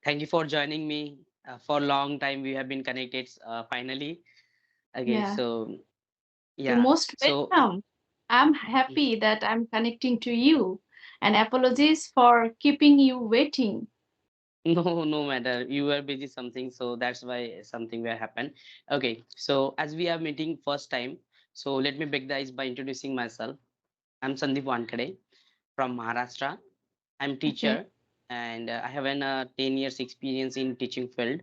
Thank you for joining me. For a long time, we have been connected. Finally, okay. Yeah, So you're yeah. most So welcome. I'm happy that I'm connecting to you, and apologies for keeping you waiting. no, no matter. You were busy something, so that's why something will happen. Okay. So as we are meeting first time, so let me break the ice by introducing myself. I'm Sandeep Wankade from Maharashtra. I'm Okay. teacher, and I have an 10 years experience in teaching field.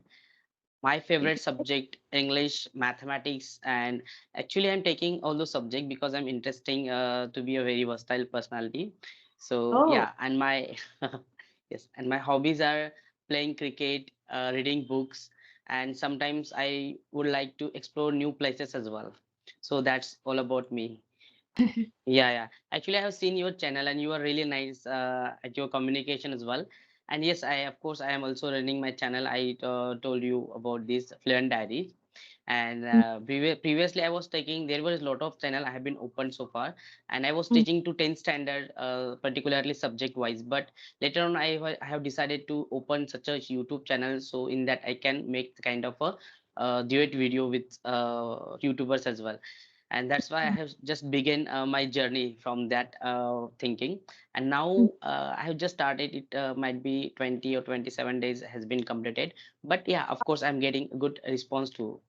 My favorite subject English, mathematics, and actually I'm taking all those subject because I'm interesting to be a very versatile personality. So Oh, yeah, and my yes, and my hobbies are playing cricket, reading books, and sometimes I would like to explore new places as well. So that's all about me. Yeah, yeah. Actually, I have seen your channel and you are really nice at your communication as well. And yes, of course, I am also running my channel. I told you about this Fluent Diaries. And mm, previously, I was taking, there was a lot of channel I have been opened so far. And I was mm, teaching to 10th standard, particularly subject wise. But later on, I have decided to open such a YouTube channel. So in that, I can make kind of a duet video with YouTubers as well, and that's why I mm, have just begun my journey from that thinking. And mm. now I have just started it. Might be 20 or 27 days has been completed, but yeah, of course, I'm getting a good response too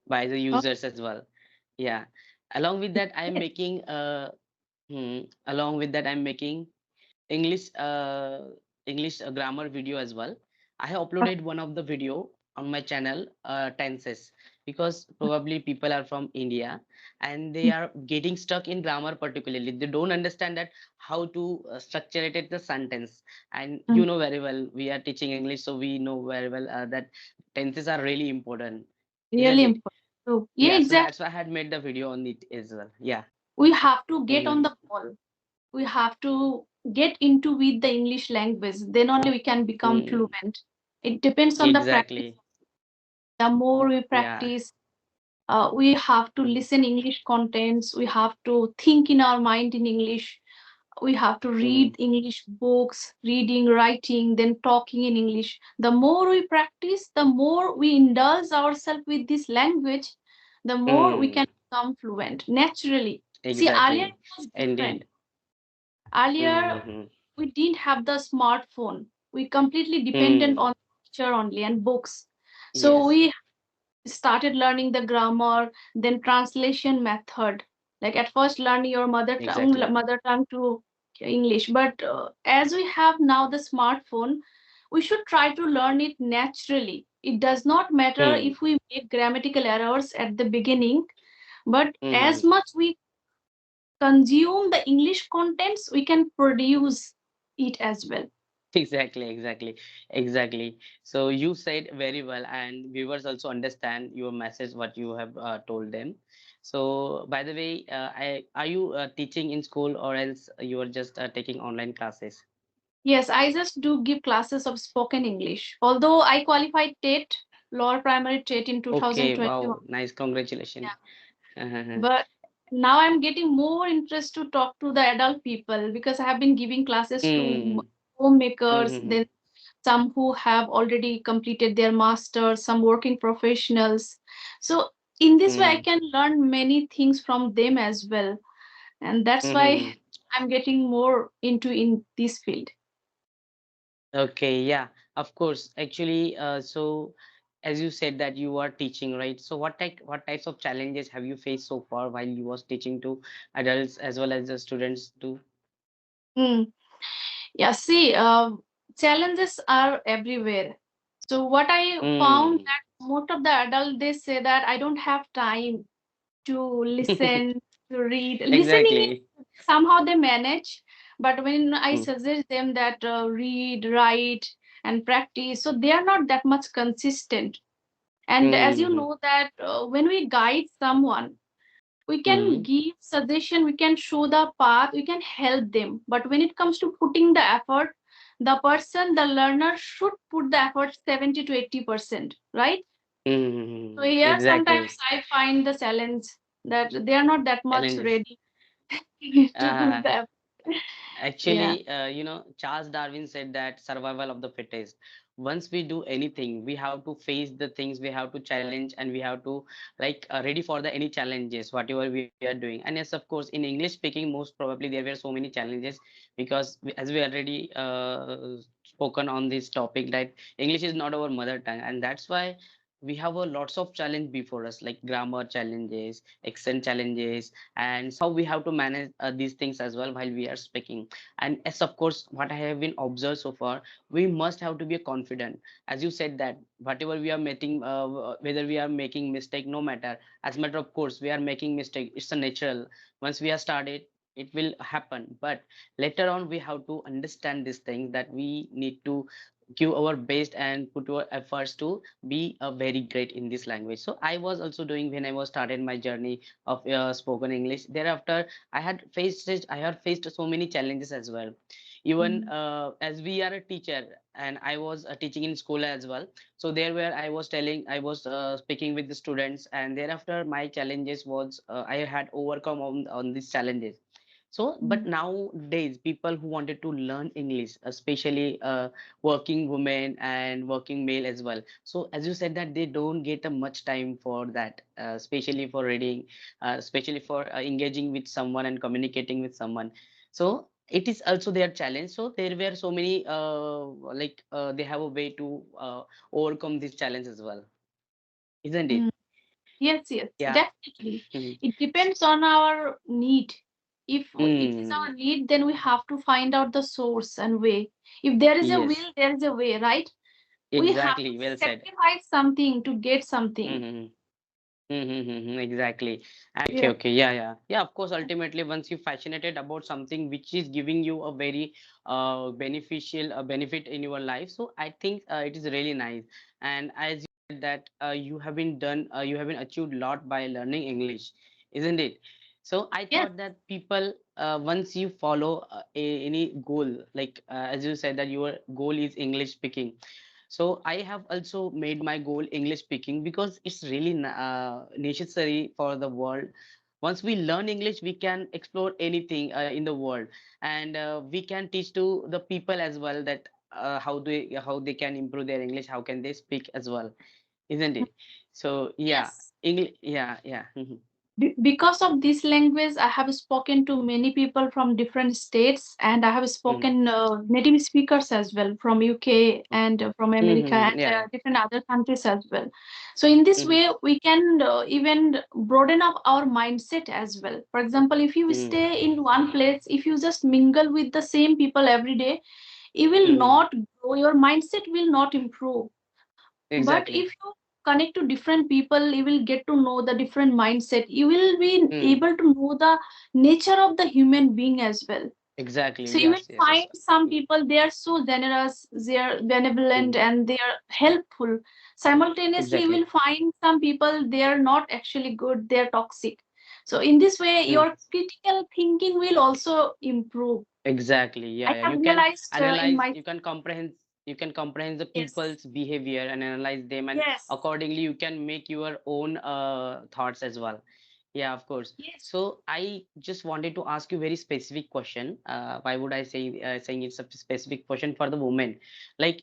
by the Oh, users as well. Yeah, along with that, I'm yes. making along with that, I'm making English English grammar video as well. I have uploaded one of the video on my channel, tenses, because probably people are from India and they Mm, are getting stuck in grammar particularly. They don't understand that how to structure it the sentence. And mm. you know very well, we are teaching English, so we know very well that tenses are really important, isn't Really it? important. So, yeah, Yeah, so exactly. that's why I had made the video on it as well. Yeah. We have to get on Mm-hmm. the ball. We have to get into with the English language. Then only we can become Mm, fluent. It depends on the practice. exactly. The more we Yeah. practice, we have to Mm-hmm. listen English contents. We have to think in our mind in English. We have to read Mm-hmm. English books, reading, writing, then talking in English. The more we practice, the more we indulge ourselves with this language, the more we can Mm, become fluent naturally. See, earlier exactly. it was different. Indeed. Earlier Mm-hmm. we didn't have the smartphone. We completely dependent Mm, on teacher only and books. So yes, we started learning the grammar, then translation method. Like at first, learn your exactly. mother tongue to English. But as we have now the smartphone, we should try to learn it naturally. It does not matter Mm, if we make grammatical errors at the beginning, but as mm-hmm. much we consume the English contents, we can produce it as well. Exactly, exactly, exactly. So you said very well, and viewers also understand your message, what you have told them. So, by the way, are you teaching in school or else you are just taking online classes? Yes, I just do give classes of spoken English. Although I qualified TET, lower primary TET in Okay, 2021. wow, nice, congratulations. Yeah. But now I'm getting more interest to talk to the adult people because I have been giving classes to Mm, homemakers, mm-hmm. then some who have already completed their masters, some working professionals. So in this way, I Mm, can learn many things from them as well, and that's why mm-hmm. I'm getting more into in this field. Okay, yeah, of course. Actually, so as you said that you are teaching, right? So what types of challenges have you faced so far while you was teaching to adults as well as the students too? Mm. Yeah, see, challenges are everywhere. So what I found Mm. that most of the adults they say that I don't have time to listen, to read. Listening is Exactly. somehow they manage, but when I Mm. suggest them that read, write, and practice, so they are not that much consistent. And as you Mm-hmm. know that when we guide someone, we can Mm-hmm. give suggestion, we can show the path, we can help them. But when it comes to putting the effort, the person, the learner should put the effort 70 to 80%, right? So Mm-hmm. here sometimes Exactly. I find the challenge that they are not that much Challenges. ready to put Uh, the effort. Yeah. Actually, Charles Darwin said that survival of the fittest. once we do anything, we have to face the things, we have to challenge, and we have to ready for the any challenges whatever we are doing. And yes, of course, in English speaking, most probably there were so many challenges, because as we already spoken on this topic, that English is not our mother tongue, and that's why we have a lots of challenge before us, like grammar challenges, accent challenges, and somehow we have to manage these things as well while we are speaking. And yes, of course, what I have been observed so far, we must have to be confident. As you said, that whatever we are making, whether we are making mistake, no matter, as matter of course we are making mistake, it's a natural. Once we are started, it will happen, but later on we have to understand this thing, that we need to give our best and put our efforts to be very great in this language. So I was also doing, when I was started my journey of spoken English, thereafter I had faced so many challenges as well. Even Mm. as we are a teacher, and I was teaching in school as well, so there where I was telling, I was speaking with the students, and thereafter my challenges was, I had overcome on these challenges. So, but Mm. nowadays, people who wanted to learn English, especially working women and working male as well. So, as you said, that they don't get a much time for that, especially for reading, especially for engaging with someone and communicating with someone. So, it is also their challenge. So, there were so many, they have a way to overcome this challenge as well, isn't it? Mm. Yes, yes, Yeah. definitely. It depends on our need. If it is Mm, our need, then we have to find out the source and way. If there is a yes, will, there is a way, right? We have to exactly. Well said. sacrifice something to get something. Mm-hmm. Mm-hmm, exactly. Okay, Yeah. okay, yeah, yeah, yeah. Of course, ultimately, once you're fascinated about something which is giving you a very beneficial benefit in your life, so I think it is really nice. And as you said that you have been achieved a lot by learning English, isn't it? So I Yes. thought that people, once you follow any goal, as you said that your goal is English speaking, so I have also made my goal English speaking, because it's really necessary for the world. Once we learn English, we can explore anything in the world, and we can teach to the people as well, that how they can improve their English, how can they speak as well, isn't it? So yeah, Yes. English, yeah, yeah. Because of this language, I have spoken to many people from different states, and I have Mhm, spoken native speakers as well from UK and from America mhm, and yeah, yeah. different other countries as well. So in this Mhm, way, we can even broaden up our mindset as well. For example, if you mhm, stay in one place, if you just mingle with the same people every day, you will mhm. not grow. Your mindset will not improve. But Exactly. if you connect to different people, you will get to know the different mindset. You will be Mm, able to know the nature of the human being as well. exactly. So you will Yes, yes, find yes. some people, they are so generous, they are benevolent, Mm, and they are helpful. Simultaneously, you exactly. will find some people, they are not actually good, they are toxic. So in this way, Mm. your critical thinking will also improve. Exactly. Yeah, I yeah. have You can realized in analyze, my you can comprehend the yes, people's behavior and analyze them, and yes, accordingly you can make your own thoughts as well. Yeah, of course. yes. So I just wanted to ask you very specific question. Why would I say saying it's a specific question for the women?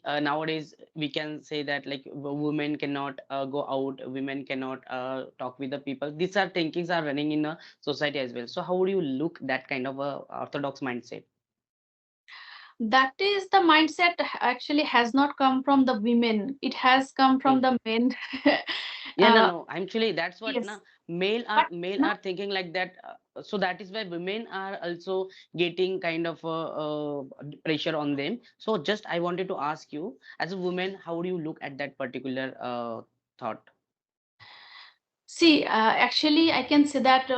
Nowadays we can say that women cannot go out, women cannot talk with the people. These are thinkings are running in a society as well. So how would you look that kind of a orthodox mindset? That is the mindset actually has not come from the women. It has come from Hmm. the men. Yeah, no, uh, no. Actually, that's what yes, na male but are thinking like that. So that is why women are also getting kind of pressure on them. So just I wanted to ask you, as a woman, how do you look at that particular thought? see, actually, I can say that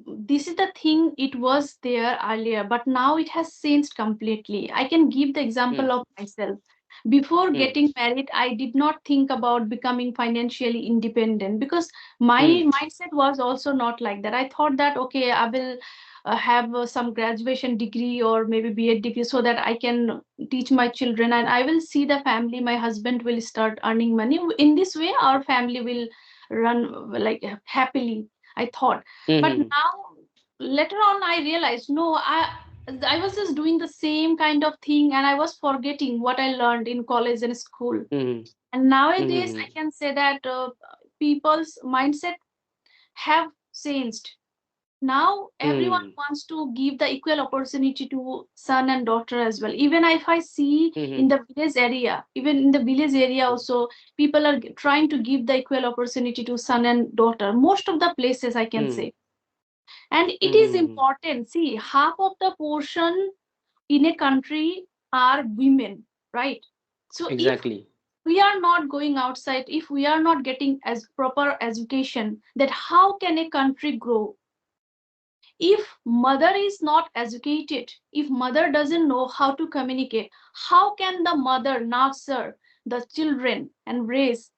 this is the thing, it was there earlier, but now it has changed completely. I can give the Hmm. example of myself. Before Hmm. getting married, I did not think about becoming financially independent because my Hmm. mindset was also not like that. I thought that, okay, I will have some graduation degree or maybe BEd degree so that I can teach my children and I will see the family. My husband will start earning money. In this way, our family will run like happily, I thought. Hmm. But Hmm. now later on I realized no, I was just doing the same kind of thing and I was forgetting what I learned in college and school. Mm-hmm. And nowadays, Mm-hmm. I can say that people's mindset have changed. Now everyone Mm-hmm. wants to give the equal opportunity to son and daughter as well. Even if I see in Mm-hmm. the village area, even in the village area also, people are trying to give the equal opportunity to son and daughter. Most of the places I can Mm-hmm. say. And it is Mm-hmm. important. See, half of the portion in a country are women, right? So if Exactly. we are not going outside, if we are not getting as proper education, that how can a country grow? If mother is not educated, if mother doesn't know how to communicate, how can the mother nurture the children and raise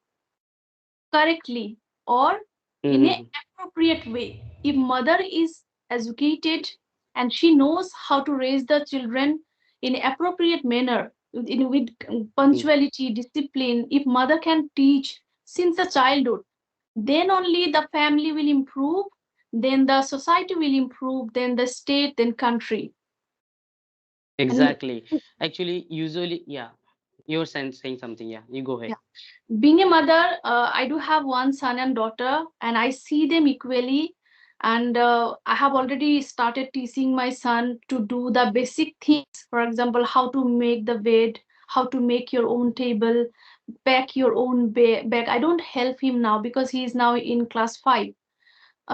correctly or in a Mm-hmm. appropriate way? If mother is educated and she knows how to raise the children in appropriate manner, with punctuality, discipline, if mother can teach since the childhood, then only the family will improve, then the society will improve, then the state, then country. And Exactly. Actually, usually, yeah. You're saying something. Yeah. You go yeah, ahead. being a mother, I do have one son and daughter and I see them equally. And I have already started teaching my son to do the basic things, for example, how to make the bed, how to make your own table, pack your own bag. I don't help him now because he is now in class 5.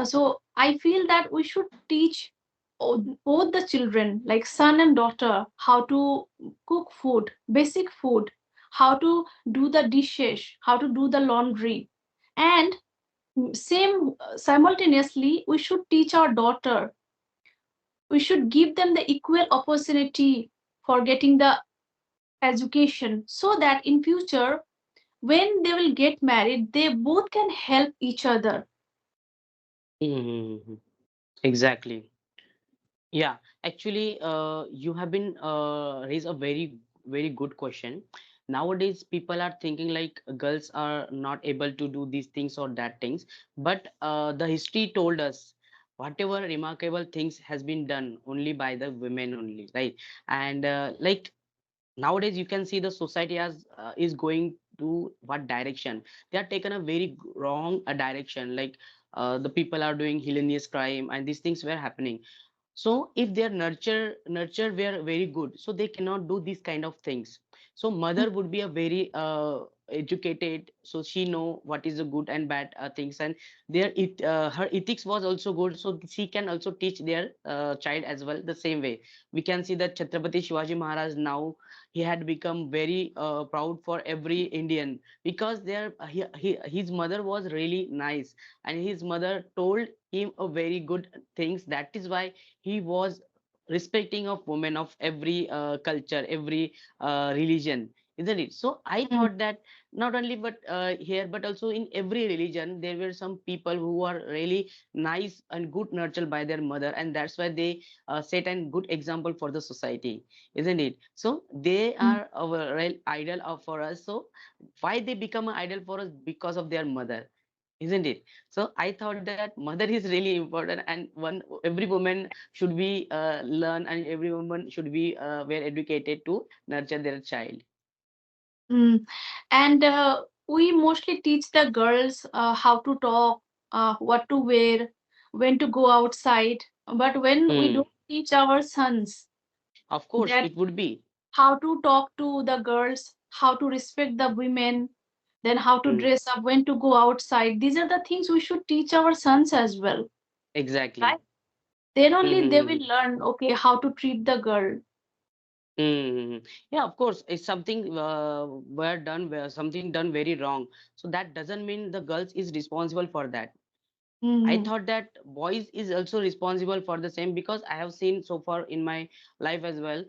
So I feel that we should teach both the children, like son and daughter, how to cook food, basic food, how to do the dishes, how to do the laundry. And same simultaneously, we should teach our daughter, we should give them the equal opportunity for getting the education so that in future when they will get married they both can help each other. Mm-hmm. Exactly. Yeah, actually, you have been raised a very good question. Nowadays, people are thinking like girls are not able to do these things or that things, but the history told us whatever remarkable things has been done only by the women only, right? And like nowadays you can see the society as is going to what direction. They are taken a very wrong direction, like the people are doing heinous crime and these things were happening. So if their nurture were very good, so they cannot do these kind of things. So mother would be a very educated, so she know what is the good and bad things, and her ethics was also good, so she can also teach their child as well the same way. We can see that Chhatrapati Shivaji Maharaj now he had become very proud for every Indian because his mother was really nice, and his mother told him a very good things. That is why he was respecting of women of every culture, every religion, isn't it? So I Mm, thought that not only but here but also in every religion there were some people who are really nice and good nurtured by their mother, and that's why they set a good example for the society, isn't it? So they mm, are our real idol for us. So why they become an idol for us? Because of their mother, isn't it? So I thought that mother is really important, and one every woman should be learn, and every woman should be well educated to nurture their child. mm. And we mostly teach the girls how to talk, what to wear, when to go outside. But when we Hmm. don't teach our sons Of course that it would be. how to talk to the girls, how to respect the women, then how to Hmm. dress up, when to go outside, these are the things we should teach our sons as well, right? Exactly. Then Hmm. only Hmm, they hmm, will hmm. learn, okay, how to treat the girl. Hmm. Yeah, of course. It's something were done, where something done very wrong. So that doesn't mean the girls is responsible for that. I Mm-hmm. thought that boys is also responsible for the same, because I have seen so far in my life as well.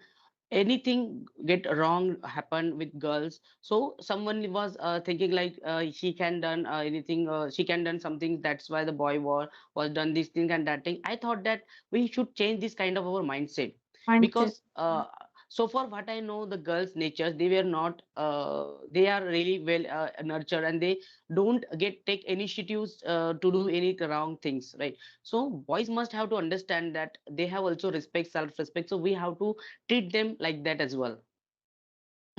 Anything get wrong happen with girls, so someone was thinking like she can done anything, she can done something, that's why the boy was done this thing and that thing. I thought that we should change this kind of our mindset, Mindset. because So for what I know, the girls' nature, they were not. They are really well nurtured, and they don't get take initiatives to do any wrong things, right? So boys must have to understand that they have also respect, self-respect. So we have to treat them like that as well,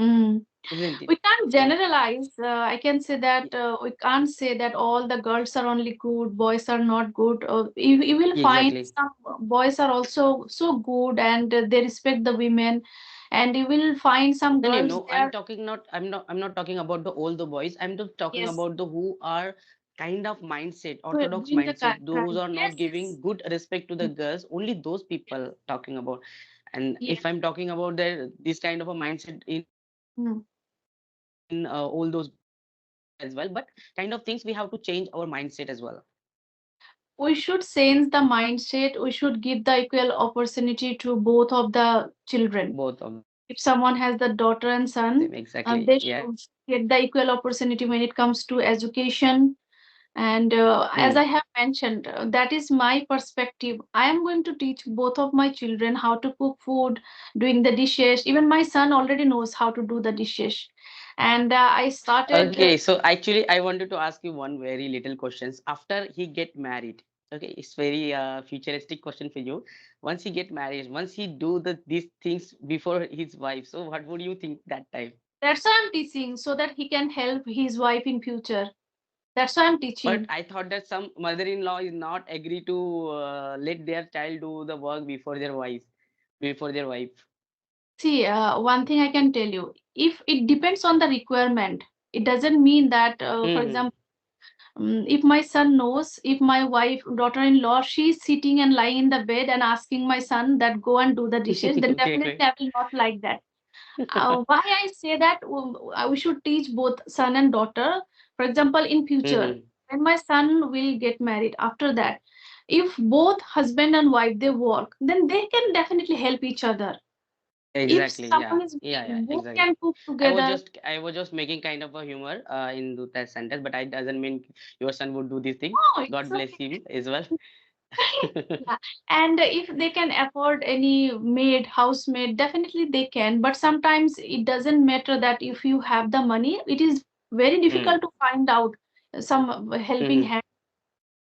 Mm. isn't it? We can't Yeah, generalize. I can say yeah, that we can't say that all the girls are only good, boys are not good. You will find exactly. some boys are also so good and they respect the women, and you will find some No, no, girls no. they are, I'm not talking about the all the boys. I'm just talking yes, about the who are kind of mindset, orthodox doing the mindset. Those crime. are Yes, not yes. giving good respect to the Mm, girls. Only those people talking about. And yes. if I'm talking about the this kind of a mindset in all those boys, so I'm not saying that all those boys are good as well. But kind of things we have to change our mindset as well. We should change the mindset. We should give the equal opportunity to both of the children. Both of them, If someone has the daughter and son, exactly. they Yeah. should get the equal opportunity when it comes to education. And Hmm. as I have mentioned, that is my perspective. I am going to teach both of my children how to cook food, doing the dishes. Even my son already knows how to do the dishes. And I started, Okay, so actually, I wanted to ask you one very little questions. After he get married, okay, it's very futuristic question for you. Once he get married, once he do these things before his wife, so what would you think that time? that's why I'm teaching so that he can help his wife in future. That's why I'm But teaching. I thought that some mother-in-law is not agree to let their child do the work before their wife. See, one thing I can tell you, if it depends on the requirement, it doesn't mean that, for Mm-hmm. example, if my son knows, if my wife, daughter-in-law, she's sitting and lying in the bed and asking my son that go and do the dishes, then Okay, definitely okay. I will not like that. Why I say that we should teach both son and daughter. For example, in future, Mm-hmm. when my son will get married, after that, if both husband and wife they work, then they can definitely help each other. If Exactly. Yeah. someone is Yeah. Yeah. both Exactly. can cook together, I was just making kind of a humor in that sentence, but I doesn't mean your son would do this thing. oh, God it's bless okay. him as well. Yeah, and if they can afford any maid, housemaid, definitely they can. But sometimes it doesn't matter that if you have the money, it is very difficult Mm. to find out some helping Mm-hmm. hand.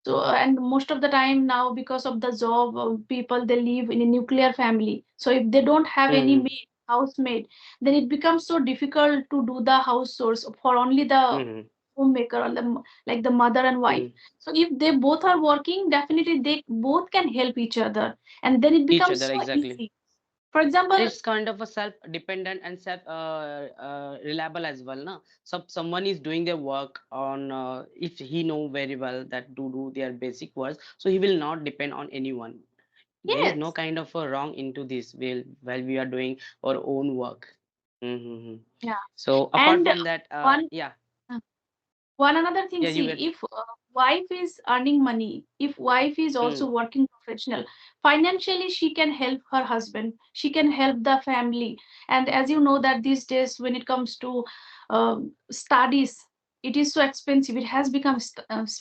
So, and most of the time now, because of the job, people they live in a nuclear family. So if they don't have any Mm-hmm. maid, housemaid, then it becomes so difficult to do the house chores for only the Mm-hmm. homemaker or like the mother and wife. Mm-hmm. So if they both are working, definitely they both can help each other, and then it Each becomes other so exactly. easy. For And example, it's kind of a self-dependent and self reliable as well, na? So someone is doing their work on if he know very well that to do their basic works, so he will not depend on anyone. There is no yes, kind of a wrong into this while we are doing our own work. Mm-hmm. yeah, So apart and from that, one. yeah, One another thing, yeah, you see, were. if wife is earning money, if wife is also Mm, working professional, financially she can help her husband, she can help the family. And as you know that these days, when it comes to studies, it is so expensive. It has become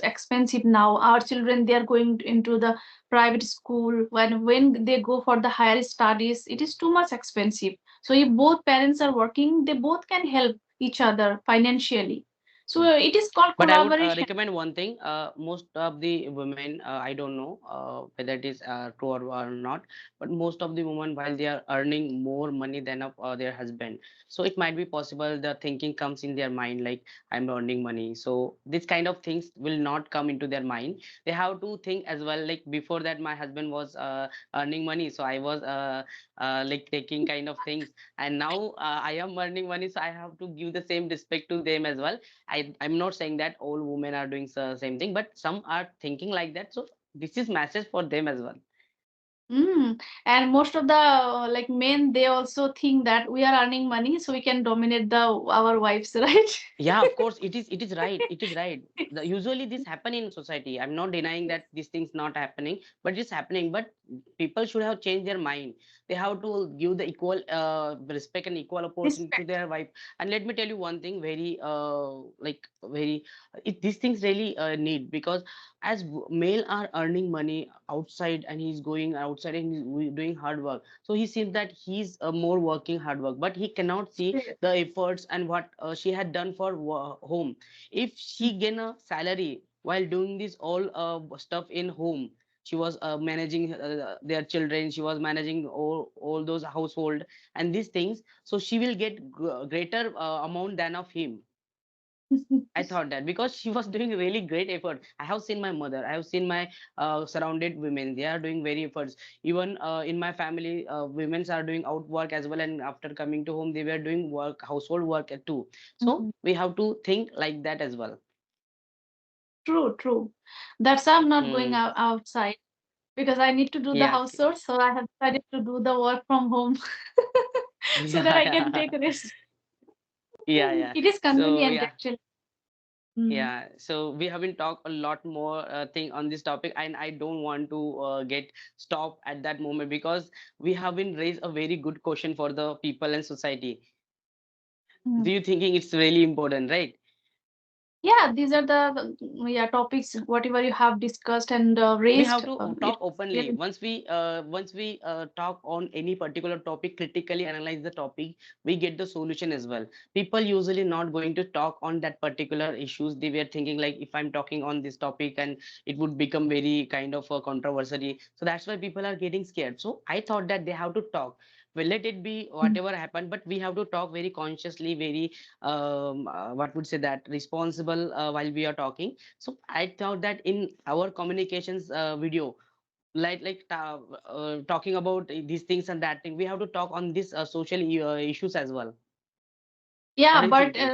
expensive now. Our children, they are going into the private school. When they go for the higher studies, it is too much expensive. So if both parents are working, they both can help each other financially, so mm. it is called But I would collaboration. recommend one thing. Most of the women, I don't know whether it is true or not, but most of the women, while they are earning more money than of their husband, so it might be possible the thinking comes in their mind like I'm earning money. So this kind of things will not come into their mind. They have to think as well. Like before that, my husband was earning money, so I was like taking kind of things, and now I am earning money, so I have to give the same respect to them as well. I'm not saying that all women are doing the same thing, but some are thinking like that. So this is message for them as well. And most of the like men, they also think that we are earning money, so we can dominate the our wives, right? Yeah, of course, it is right. It is right. Usually this happen in society. I'm not denying that these things not happening, but it's happening. But people should have changed their mind. They have to give the equal respect and equal opportunity to Respect. their wife. And let me tell you one thing, very like very these things really need, because as male are earning money outside and he's going outside outside and doing hard work, so he seems that he's more working hard work, but he cannot see Yes. the efforts and what she had done for home. If she gain a salary while doing this all stuff in home, she was managing their children, she was managing all those household and these things, so she will get greater amount than of him. I thought that because she was doing really great effort. I have seen my mother, I have seen my surrounded women. They are doing very efforts. Even in my family, women are doing out work as well, and after coming to home, they were doing work, household work too. So Mhm. we have to think like that as well. True, true. That's why I'm not going Mm. outside because I need to do the Yeah, house chores. So I have decided to do the work from home so that I can yeah, take rest. yeah, yeah. It is So convenient yeah. actually. Mm. Yeah, so we have been talked a lot more thing on this topic, and I don't want to get stop at that moment because we have been raised a very good question for the people and society. Mm. Do you thinking it's really important, right? Yeah, these are the yeah topics whatever you have discussed and We raised. have to It talk was openly. really Once we talk on any particular topic, critically analyze the topic, we get the solution as well. People usually not going to talk on that particular issues. They were thinking like, if I'm talking on this topic and it would become very kind of a controversy, so that's why people are getting scared. So I thought that they have to talk, well, let it be mm. whatever happened, but we have to talk very consciously, very what would say that responsible while we are talking. So I thought that in our communications video, talking about these things and that thing, we have to talk on these social issues as well. What Yeah, are you but thinking?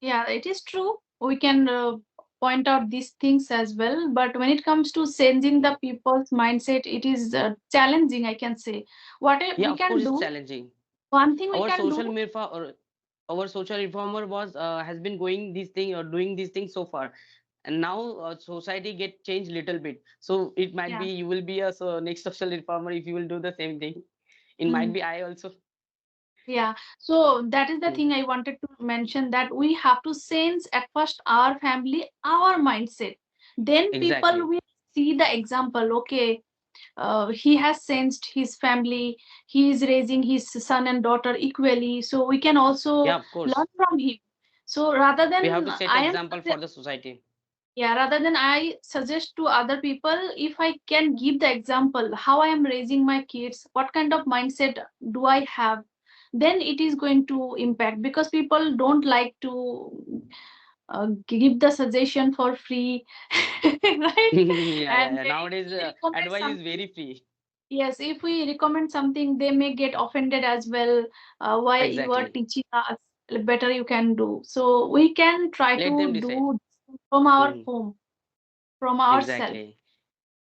yeah, it is true. We can point out these things as well. But when it comes to changing the people's mindset, it is challenging, I can say. Yeah, We of course can it's do, challenging. one thing we Our can do, social media or our social reformer was has been going this thing or doing these things so far, and now society get changed little bit, so it might yeah. be you will be a next social reformer if you will do the same thing. It might Mm. be I also. Yeah, so that is the Mm. thing I wanted to mention, that we have to sense at first our family, our mindset. Then people Exactly. will see the example. Okay, he has sensed his family, he is raising his son and daughter equally, so we can Yeah, also of course. learn from him. So rather We have than to set I am example for the society. yeah, rather than I suggest to other people, if I can give the example how I am raising my kids, what kind of mindset do I have, then it is going to impact, because people don't like to give the suggestion for free, right? Yeah, yeah, And yeah. if Nowadays, we recommend advice is something, very free. yes, if we recommend something, they may get offended as well. Why you are Exactly. teaching us? Better you can do. So we can try Let them to decide. do from our Mm, home, from ourselves. exactly.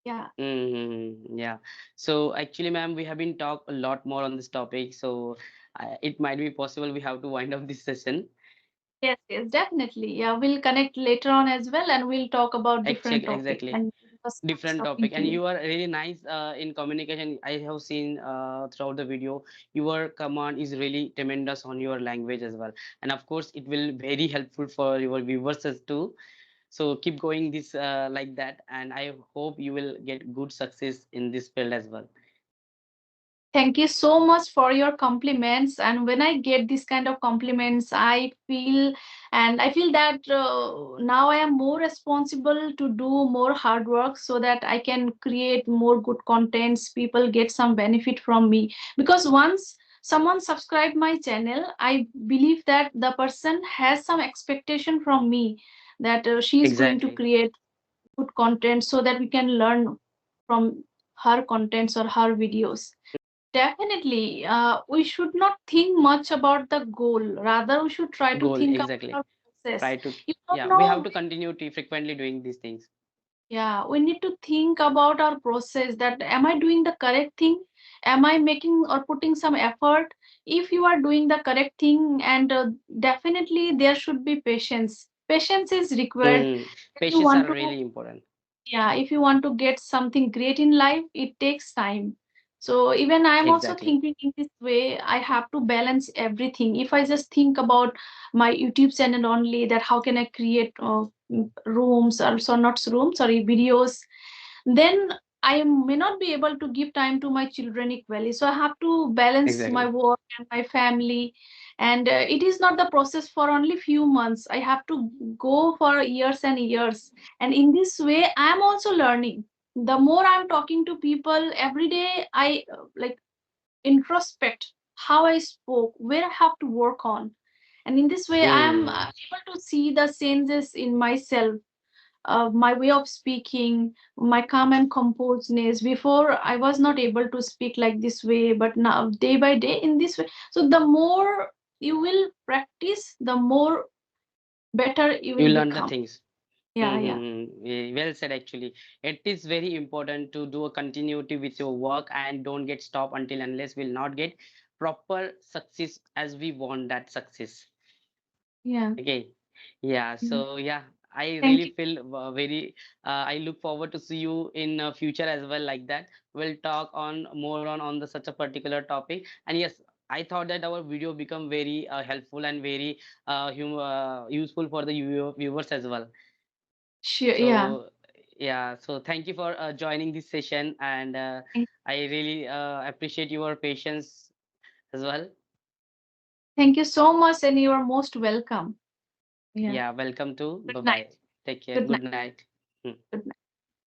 Yeah. Yeah. So actually, ma'am, we have been talk a lot more on this topic. So it might be possible we have to wind up this session. Yes, yes, definitely. Yeah, we'll connect later on as well, and we'll talk about different Actually, topics exactly. and discuss some Different stuff topic, with and you. you are really nice in communication. I have seen throughout the video, your command is really tremendous on your language as well, and of course it will very helpful for your viewers as too. So keep going this like that, and I hope you will get good success in this field as well. Thank you so much for your compliments. And when I get this kind of compliments, I feel that now I am more responsible to do more hard work so that I can create more good contents. People get some benefit from me, because once someone subscribed my channel, I believe that the person has some expectation from me, that she is going to Exactly. create good content so that we can learn from her contents or her videos. Definitely. We should not think much about the goal. Rather, we should try to Goal, think about exactly. our process. Try to, You don't yeah, we have know. to continue to frequently doing these things. Yeah, we need to think about our process, that am I doing the correct thing? Am I making or putting some effort? If you are doing the correct thing, and definitely there should be patience. Patience is required Mm. if you Patience want are to, really important. yeah, if you want to get something great in life, it takes time. So even I am also Exactly. thinking in this way, I have to balance everything. If I just think about my YouTube channel only, that how can I create rooms, also not rooms, sorry, videos, then I may not be able to give time to my children equally. So I have to balance my Exactly. work and my family. And it is not the process for only few months. I have to go for years and years. And in this way, I am also learning. The more I'm talking to people every day, I like introspect how I spoke, where I have to work on. And in this way, I am Hmm. able to see the changes in myself, my way of speaking, my calm and composedness. Before, I was not able to speak like this way, but now, day by day, in this way. So, the more you will practice, the more better you You will learn the become. things. Yeah, yeah, Well said, actually. It is very important to do a continuity with your work and don't get stopped until unless we'll not get proper success as we want that success. yeah. Okay. Yeah. Yeah. So yeah, I Thank really you. feel very. I look forward to see you in future as well. Like that, we'll talk on more on the such a particular topic. And yes, I thought that our video become very helpful and very useful for the viewers as well. Sure, yeah. So yeah, so thank you for joining this session, and Thank I really appreciate your patience as well. thank you so much, and you are most welcome. Yeah. Yeah, welcome to. Good Bye night. bye. Take care. Good night. Good night. Hmm. Good night.